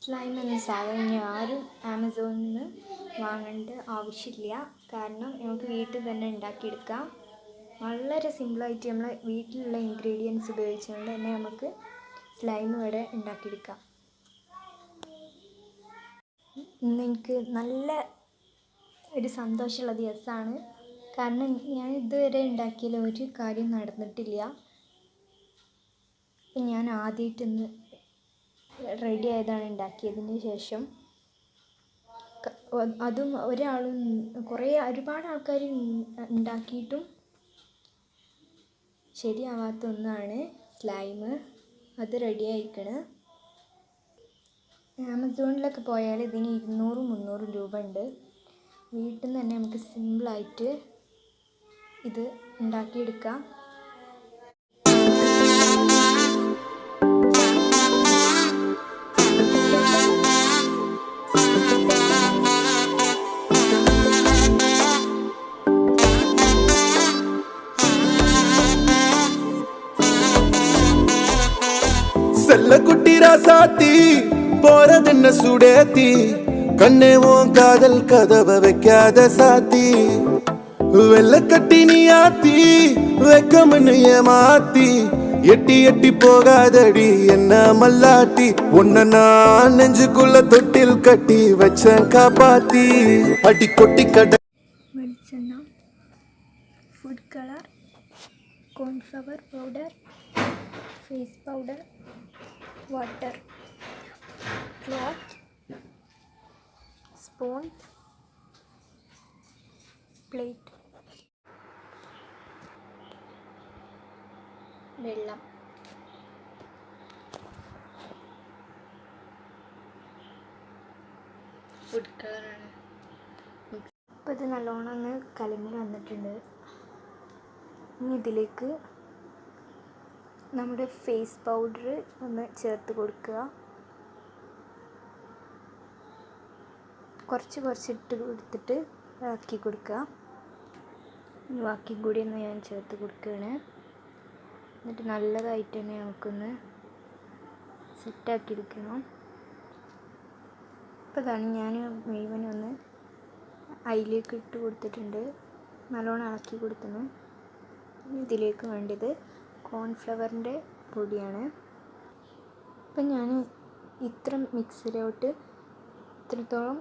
Slime എന്ന സാധനം ഇനി ആരും ആമസോണിൽ നിന്ന് വാങ്ങേണ്ട ആവശ്യമില്ല. കാരണം നമുക്ക് വീട്ടിൽ തന്നെ ഉണ്ടാക്കിയെടുക്കാം. വളരെ സിമ്പിളായിട്ട് നമ്മൾ വീട്ടിലുള്ള ഇൻഗ്രീഡിയൻസ് ഉപയോഗിച്ചുകൊണ്ട് തന്നെ നമുക്ക് സ്ലൈം ഇവിടെ ഉണ്ടാക്കിയെടുക്കാം. ഇന്ന് എനിക്ക് നല്ല ഒരു സന്തോഷമുള്ള ദിവസമാണ്. കാരണം ഞാൻ ഇതുവരെ ഉണ്ടാക്കിയാൽ ഒരു കാര്യം നടന്നിട്ടില്ല. അപ്പം ഞാൻ ആദ്യമായിട്ടൊന്ന് റെഡി ആയതാണ് ഉണ്ടാക്കിയതിന് ശേഷം. അതും ഒരുപാട് ആൾക്കാർ ഉണ്ടാക്കിയിട്ടും ശരിയാവാത്ത ഒന്നാണ് സ്ലൈം. അത് റെഡി ആയിക്കണ്. ആമസോണിലൊക്കെ പോയാൽ ഇതിന് 200-300 രൂപ ഉണ്ട്. വീട്ടിൽ നിന്ന് തന്നെ നമുക്ക് സിമ്പിളായിട്ട് ഇത് ഉണ്ടാക്കിയെടുക്കാം. செல்லக்குட்டி ராசாத்தி போறதென்ன சுடேத்தி கண்ணே உன் காதல் கதவை வைக்காத சாத்தி வெள்ளக்கட்டி நீ ஆத்தி வெக்கம்னு ஏமாத்தி எட்டி எட்டி போகாதடி என்ன மல்லாட்டி உன்ன நான் நெஞ்சுக்குள்ள தொட்டில் கட்டி வச்சேன் காப்பாத்தி அடி கொட்டி கட വെളിച്ചെണ്ണ, food colour, cornflour powder, face powder, water, cloth, spoon, plate, വെള്ളം. ഫുഡ് കളറാണ്. ഇപ്പോൾ ഇത് നല്ലോണം ഒന്ന് കലങ്ങി വന്നിട്ടുണ്ട്. ഇനി ഇതിലേക്ക് നമ്മുടെ ഫേസ് പൗഡർ ഒന്ന് ചേർത്ത് കൊടുക്കുക. കുറച്ചിട്ട് കൊടുത്തിട്ട് ഇളക്കി കൊടുക്കുക. ബാക്കി കൂടി ഒന്ന് ഞാൻ ചേർത്ത് കൊടുക്കുകയാണ്. എന്നിട്ട് നല്ലതായിട്ട് തന്നെ നമുക്കൊന്ന് സെറ്റാക്കി എടുക്കണം. അപ്പോൾ അതാണ് ഞാൻ മുഴുവനൊന്ന് അതിലേക്ക് ഇട്ട് കൊടുത്തിട്ടുണ്ട്. നല്ലോണം ഇളക്കി കൊടുക്കുന്നു. ഇതിലേക്ക് വേണ്ടത് കോൺഫ്ലവറിൻ്റെ പൊടിയാണ്. അപ്പം ഞാൻ ഇത്ര മിക്സിലോട്ട് ഇത്രത്തോളം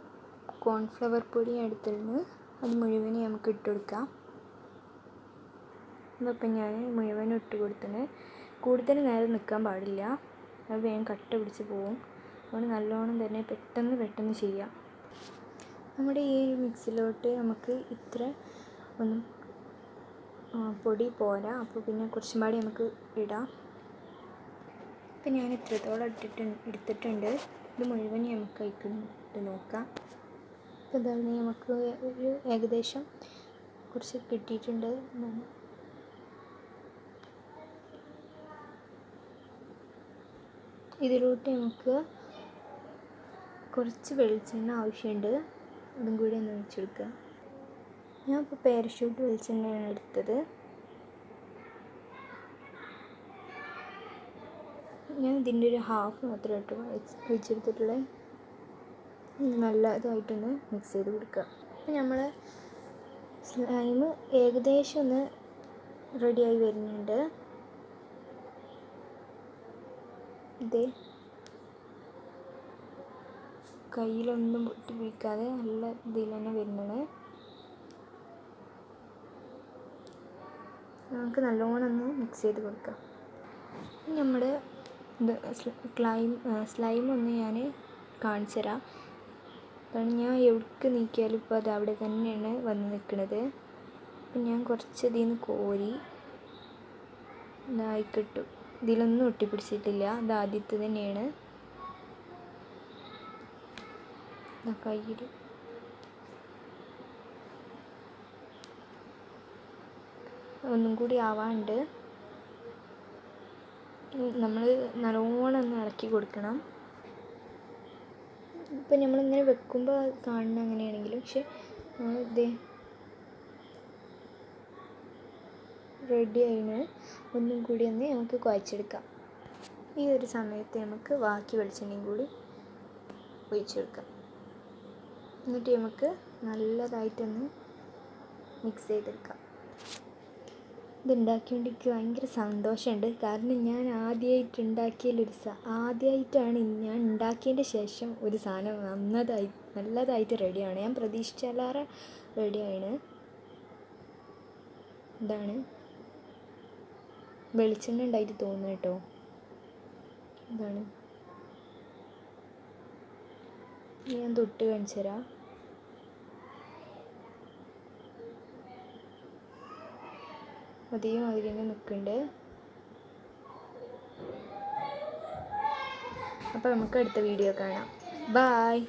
കോൺഫ്ലവർ പൊടി എടുത്തിരുന്നു. അത് മുഴുവനും നമുക്ക് ഇട്ട് കൊടുക്കാം. അപ്പം ഞാൻ മുഴുവനും ഇട്ട് കൊടുത്തിന്. കൂടുതൽ നേരം നിൽക്കാൻ പാടില്ല, അത് വേഗം കട്ട പിടിച്ച് പോവും. അതുകൊണ്ട് നല്ലോണം തന്നെ പെട്ടെന്ന് ചെയ്യാം. നമ്മുടെ ഈ മിക്സിലോട്ട് നമുക്ക് ഇത്ര ഒന്നും പൊടി പോരാ. അപ്പോൾ പിന്നെ കുറച്ചും പാടി നമുക്ക് ഇടാം. അപ്പം ഞാൻ ഇത്രത്തോളം എടുത്തിട്ടുണ്ട്. ഇത് മുഴുവൻ നമുക്ക് ഇട്ട് നോക്കാം. അപ്പോൾ ഇതാണ് നമുക്ക് ഒരു ഏകദേശം കുറച്ച് കിട്ടിയിട്ടുണ്ട്. ഇതിലോട്ട് നമുക്ക് കുറച്ച് വെളിച്ചെണ്ണ ആവശ്യമുണ്ട്. അതും കൂടി ഒന്ന് ഒഴിച്ചെടുക്കുക. ഞാൻ ഇപ്പോൾ പാരഷൂട്ട് വെളിച്ചെണ്ണയാണ് എടുത്തത്. ഞാൻ ഇതിൻ്റെ ഒരു ഹാഫ് മാത്രമേ ഒഴിച്ചെടുത്തിട്ടുള്ളത്. നല്ലതായിട്ടൊന്ന് മിക്സ് ചെയ്ത് കൊടുക്കുക. അപ്പോൾ നമ്മൾ സ്ലൈം ഏകദേശം ഒന്ന് റെഡിയായി വരുന്നുണ്ട്. ഇതേ കയ്യിലൊന്നും പൊട്ടി പിടിക്കാതെ നല്ല ഇതിൽ തന്നെ വരുന്നത്. നമുക്ക് നല്ലോണം ഒന്ന് മിക്സ് ചെയ്ത് കൊടുക്കാം. നമ്മുടെ സ്ലൈം ഒന്ന് ഞാൻ കാണിച്ചു തരാം. കാരണം ഞാൻ എവിടേക്ക് നീക്കിയാലും ഇപ്പോൾ അത് അവിടെ തന്നെയാണ് വന്ന് നിൽക്കുന്നത്. അപ്പം ഞാൻ കുറച്ച് ഇതിൽ നിന്ന് കോരി ഇതായിക്കിട്ടു. ഇതിലൊന്നും ഒട്ടിപ്പിടിച്ചിട്ടില്ല. ഇത് ആദ്യത്തെ തന്നെയാണ്. കയ്യിൽ ഒന്നും കൂടി ആവാണ്ട് നമ്മൾ നല്ലോണം ഒന്ന് ഇളക്കി കൊടുക്കണം. ഇപ്പം നമ്മളിങ്ങനെ വെക്കുമ്പോൾ കാണുന്ന അങ്ങനെയാണെങ്കിലും പക്ഷെ ഇത് റെഡി ആയിന്. ഒന്നും കൂടി ഒന്ന് നമുക്ക് കുഴച്ചെടുക്കാം. ഈ ഒരു സമയത്ത് നമുക്ക് ബാക്കി വെളിച്ചെണ്ണയും കൂടി ഒഴിച്ചു കൊടുക്കാം. എന്നിട്ട് നമുക്ക് നല്ലതായിട്ടൊന്ന് മിക്സ് ചെയ്തെടുക്കാം. ഇതുണ്ടാക്കിയോണ്ട് എനിക്ക് ഭയങ്കര സന്തോഷമുണ്ട്. കാരണം ഞാൻ ആദ്യമായിട്ടാണ് ഞാൻ ഉണ്ടാക്കിയതിൻ്റെ ശേഷം ഒരു സാധനം നല്ലതായിട്ട് റെഡിയാണ്. ഞാൻ പ്രതീക്ഷിച്ചാലേറെ റെഡിയാണ്. ഇതാണ് വെളിച്ചെണ്ണ ഉണ്ടായിട്ട് തോന്നുന്നു കേട്ടോ. ഇതാണ് ഞാൻ തൊട്ട് കാണിച്ചു തരാം. അതേമാതിരി തന്നെ നിൽക്കുന്നുണ്ട്. അപ്പോൾ നമുക്ക് അടുത്ത വീഡിയോ കാണാം. ബായ്.